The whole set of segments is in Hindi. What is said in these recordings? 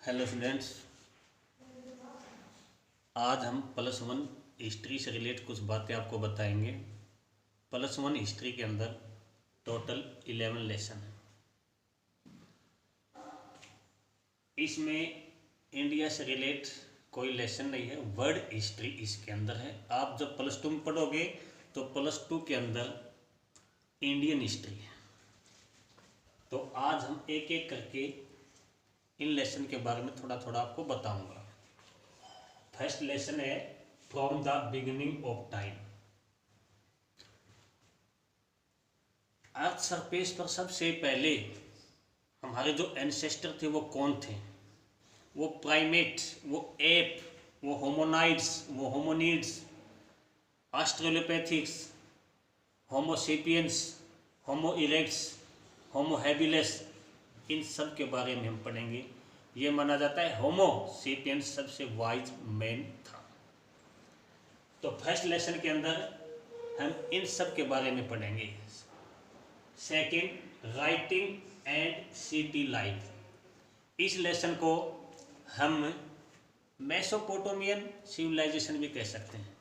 हेलो स्टूडेंट्स, आज हम +1 हिस्ट्री से रिलेट कुछ बातें आपको बताएंगे। +1 हिस्ट्री के अंदर टोटल 11 लेसन है। इसमें इंडिया से रिलेट कोई लेसन नहीं है, वर्ल्ड हिस्ट्री इसके अंदर है। आप जब +2 में पढ़ोगे तो +2 के अंदर इंडियन हिस्ट्री है। तो आज हम एक एक करके इन लेसन के बारे में थोड़ा थोड़ा आपको बताऊंगा। फर्स्ट लेसन है from the beginning of time. Earth surface पर सबसे पहले हमारे जो एंसेस्टर थे वो कौन थे? वो प्राइमेट, वो एप, वो होमोनाइड्स, वो होमोनिड्स, ऑस्ट्रेलोपैथिक्स, होमोसेपियंस, होमो इरेक्ट्स, होमो हैबिलिस, इन सब के बारे में हम पढ़ेंगे। ये माना जाता है होमो सेपियंस सबसे वाइज मैन था। तो फर्स्ट लेसन के अंदर हम इन सब के बारे में पढ़ेंगे। Second, writing and city life. इस लेसन को हम मेसोपोटामियन सिविलाइजेशन भी कह सकते हैं,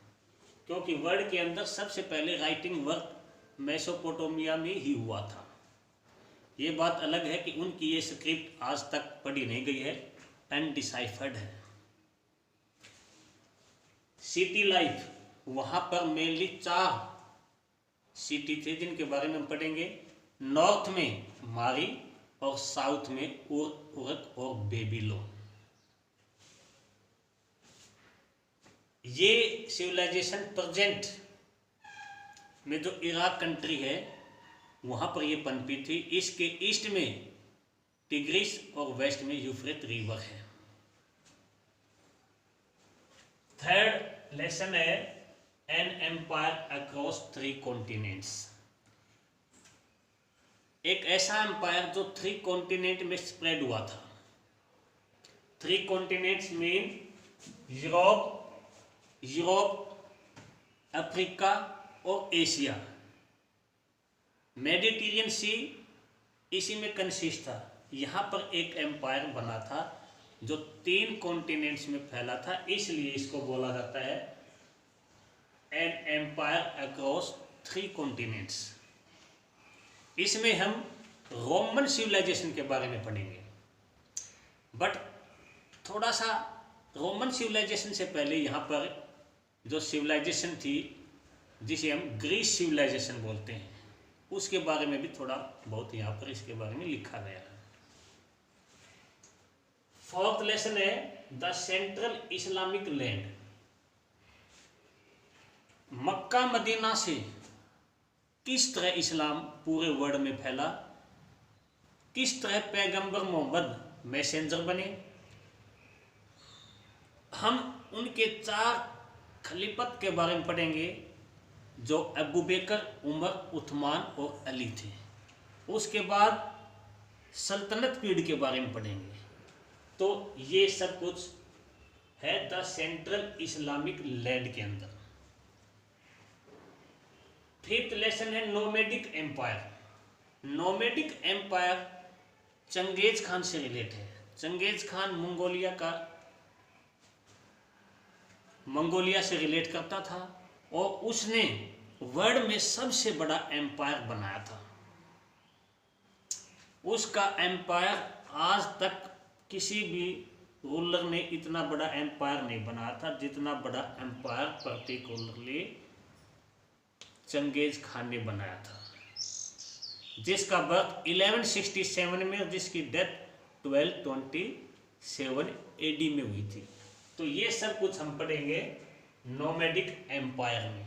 क्योंकि वर्ल्ड के अंदर सबसे पहले राइटिंग वर्क मेसोपोटामिया में ही हुआ था। ये बात अलग है कि उनकी ये स्क्रिप्ट आज तक पढ़ी नहीं गई है, अनडिसाइफर्ड है। सिटी लाइफ, वहाँ पर मेनली 4 सिटी थे जिनके बारे में हम पढ़ेंगे। नॉर्थ में मारी और साउथ में उरक और बेबीलोन। ये सिविलाइजेशन प्रेजेंट में जो इराक कंट्री है वहाँ पर ये पनपी थी। इसके ईस्ट में टिग्रिस और वेस्ट में यूफ्रेट रिवर है। थर्ड लेसन है एन एम्पायर अक्रॉस 3 कॉन्टिनेंट्स। एक ऐसा एम्पायर जो 3 कॉन्टिनेंट में स्प्रेड हुआ था। 3 कॉन्टिनेंट्स मीन यूरोप, अफ्रीका और एशिया। मेडिटेरियन सी इसी में कंसिस्ट था। यहाँ पर एक एम्पायर बना था जो 3 कॉन्टिनेंट्स में फैला था, इसलिए इसको बोला जाता है एन एम्पायर अक्रॉस 3 कॉन्टिनेंट्स। इसमें हम रोमन सिविलाइजेशन के बारे में पढ़ेंगे, बट थोड़ा सा रोमन सिविलाइजेशन से पहले यहाँ पर जो सिविलाइजेशन थी जिसे हम ग्रीस सिविलाइजेशन बोलते हैं, उसके बारे में भी थोड़ा बहुत यहाँ पर इसके बारे में लिखा गया है। फोर्थ लेसन है the central Islamic land. Mecca Medina से किस तरह इस्लाम पूरे वर्ल्ड में फैला, किस तरह पैगंबर मोहम्मद मैसेंजर बने। हम उनके 4 खलीफत के बारे में पढ़ेंगे जो अबू बकर, उमर, उस्मान और अली थे। उसके बाद सल्तनत पीरियड के बारे में पढ़ेंगे। तो ये सब कुछ है द सेंट्रल इस्लामिक लैंड के अंदर। फिफ्थ लेसन है nomadic empire. Nomadic empire Genghis Khan से रिलेट है। चंगेज खान मंगोलिया से रिलेट करता था और उसने वर्ल्ड में सबसे बड़ा एम्पायर बनाया था। उसका एम्पायर आज तक किसी भी रूलर ने इतना बड़ा एम्पायर नहीं बनाया था जितना बड़ा एम्पायर पर्टिकुलरली चंगेज खान ने बनाया था, जिसका बर्थ 1167 में और जिसकी डेथ 1227 AD में हुई थी। तो ये सब कुछ हम पढ़ेंगे नोमैडिक एम्पायर में।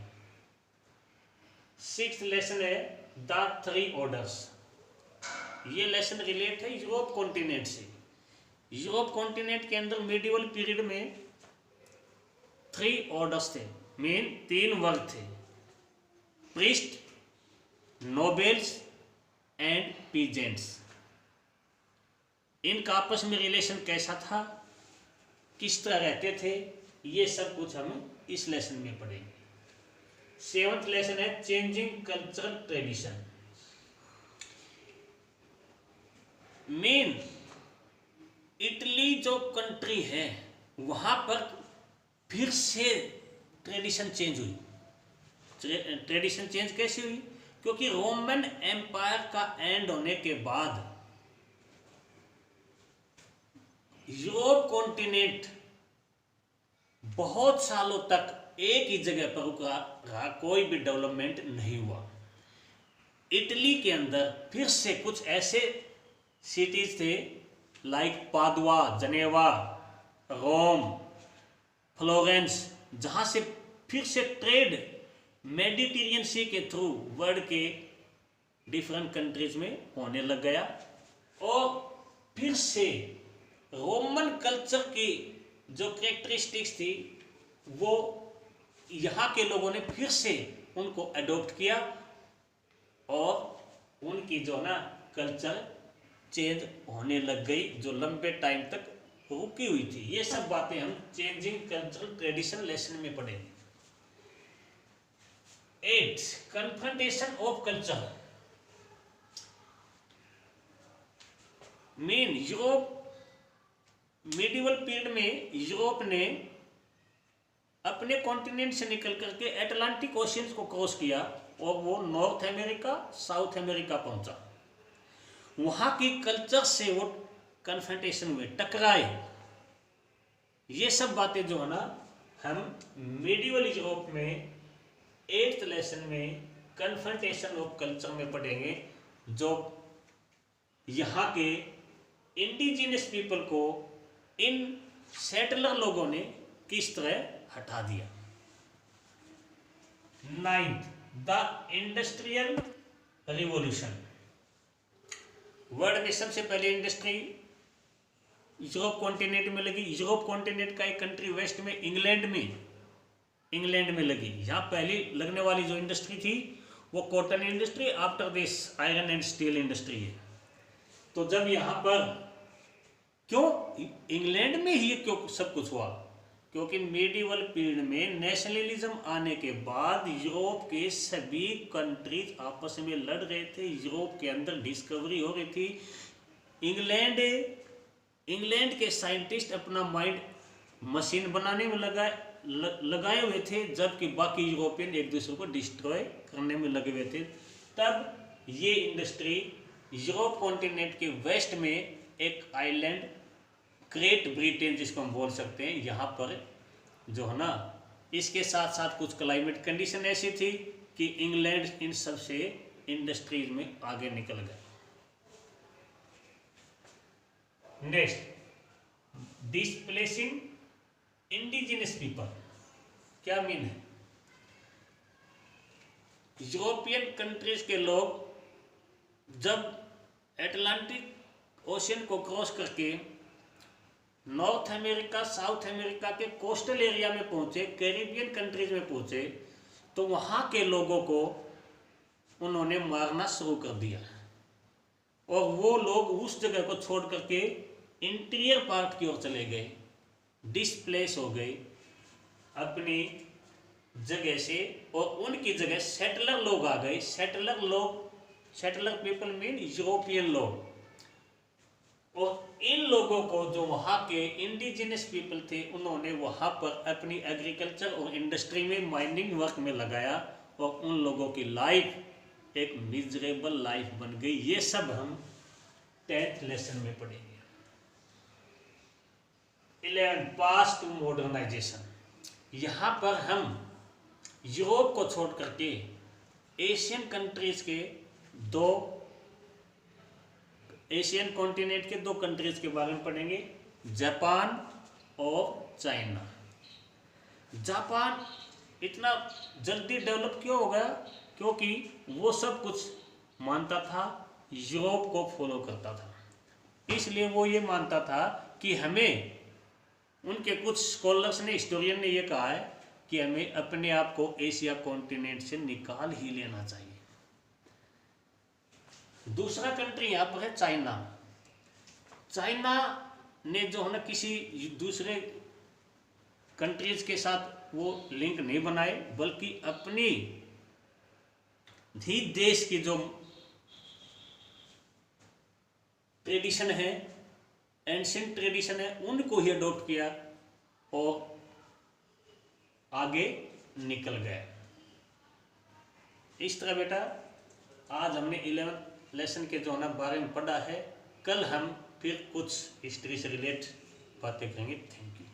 6th लेसन है द 3 ऑर्डर्स। ये लेसन रिलेट है यूरोप कॉन्टिनेंट से। यूरोप कॉन्टिनेंट के अंदर मिडिवल पीरियड में 3 ऑर्डर्स थे, मेन 3 वर्ग थे, प्रीस्ट, नोबेल्स एंड पीजेंट्स। इनका आपस में रिलेशन कैसा था, किस तरह रहते थे, ये सब कुछ हम इस लेसन में पढ़ेंगे। 7th लेसन है changing cultural tradition. Main Italy जो कंट्री है वहाँ पर फिर से ट्रेडिशन चेंज हुई। ट्रेडिशन चेंज कैसे हुई? क्योंकि रोमन एम्पायर का एंड होने के बाद यूरोप कॉन्टिनेंट बहुत सालों तक एक ही जगह पर रुका रहा, कोई भी डेवलपमेंट नहीं हुआ। इटली के अंदर फिर से कुछ ऐसे सिटीज थे लाइक पादुआ, जनेवा, रोम, फ्लोरेंस, जहाँ से फिर से ट्रेड मेडिटेरियन सी के थ्रू वर्ल्ड के डिफरेंट कंट्रीज में होने लग गया। और फिर से रोमन कल्चर की जो कैरेक्टरिस्टिक्स थी वो यहाँ के लोगों ने फिर से उनको अडॉप्ट किया और उनकी जो ना कल्चर चेंज होने लग गई, जो लंबे टाइम तक रुकी हुई थी। ये सब बातें हम चेंजिंग कल्चरल ट्रेडिशन लेसन में पढ़ेंगे। 8 confrontation of culture main Europe medieval period में यूरोप ने अपने कॉन्टिनेंट से निकल करके अटलांटिक ओशियन को क्रॉस किया और वो नॉर्थ अमेरिका, साउथ अमेरिका पहुंचा। वहां की कल्चर से वो कन्फ्रंटेशन हुए, टकराए। ये सब बातें जो है ना हम मिडिवल यूरोप में 8th लेसन में कन्फ्रंटेशन ऑफ कल्चर में पढ़ेंगे, जो यहाँ के इंडिजिनस पीपल को इन सेटलर लोगों ने किस तरह हटा दिया। 9th the industrial revolution. World में सबसे पहले इंडस्ट्री यूरोप कॉन्टिनेंट में लगी। यूरोप कॉन्टिनेंट का एक कंट्री वेस्ट में इंग्लैंड में लगी। यहाँ पहली लगने वाली जो इंडस्ट्री थी वो cotton industry, after this iron and steel industry है। तो जब यहाँ पर क्यों इंग्लैंड में ही क्यों सब कुछ हुआ? क्योंकि मेडिवल पीरियड में नेशनलिज्म आने के बाद यूरोप के सभी कंट्रीज आपस में लड़ रहे थे, यूरोप के अंदर डिस्कवरी हो रही थी। इंग्लैंड के साइंटिस्ट अपना माइंड मशीन बनाने में लगाए हुए थे, जबकि बाकी यूरोपियन एक दूसरे को डिस्ट्रॉय करने में लगे हुए थे। तब ये इंडस्ट्री यूरोप कॉन्टिनेंट के वेस्ट में एक आइलैंड ग्रेट ब्रिटेन जिसको हम बोल सकते हैं, यहाँ पर जो है ना, इसके साथ साथ कुछ क्लाइमेट कंडीशन ऐसी थी कि इंग्लैंड इन सब से इंडस्ट्रीज में आगे निकल गया। Next displacing indigenous people. क्या मीन है? यूरोपियन कंट्रीज के लोग जब अटलांटिक ओशियन को क्रॉस करके नॉर्थ अमेरिका, साउथ अमेरिका के कोस्टल एरिया में पहुंचे, कैरिबियन कंट्रीज में पहुंचे, तो वहाँ के लोगों को उन्होंने मारना शुरू कर दिया और वो लोग उस जगह को छोड़ करके इंटीरियर पार्ट की ओर चले गए, डिस्प्लेस हो गए अपनी जगह से, और उनकी जगह सेटलर लोग आ गए। सेटलर पीपल मीन यूरोपियन लोग। और इन लोगों को, जो वहाँ के इंडिजिनस पीपल थे, उन्होंने वहाँ पर अपनी एग्रीकल्चर और इंडस्ट्री में, माइनिंग वर्क में लगाया और उन लोगों की लाइफ एक मिजरेबल लाइफ बन गई। ये सब हम 10th लेसन में पढ़ेंगे। 11 पास टू मॉडर्नाइजेशन। यहाँ पर हम यूरोप को छोड़ करके एशियन कंट्रीज के एशियन कॉन्टिनेंट के 2 कंट्रीज के बारे में पढ़ेंगे, जापान और चाइना। जापान इतना जल्दी डेवलप क्यों हो गया? क्योंकि वो सब कुछ मानता था, यूरोप को फॉलो करता था। इसलिए वो ये मानता था कि हमें, उनके कुछ स्कॉलर्स ने, हिस्टोरियन ने ये कहा है कि हमें अपने आप को एशिया कॉन्टिनेंट से निकाल ही लेना चाहिए। दूसरा कंट्री यहाँ पर है चाइना। चाइना ने जो है ना किसी दूसरे कंट्रीज के साथ वो लिंक नहीं बनाए, बल्कि अपनी ही देश की जो ट्रेडिशन है, एंशिएंट ट्रेडिशन है उनको ही अडॉप्ट किया और आगे निकल गए। इस तरह बेटा आज हमने 11th लेसन के जो है ना बारे में पढ़ा है। कल हम फिर कुछ हिस्ट्री से रिलेट बातें करेंगे। Thank you.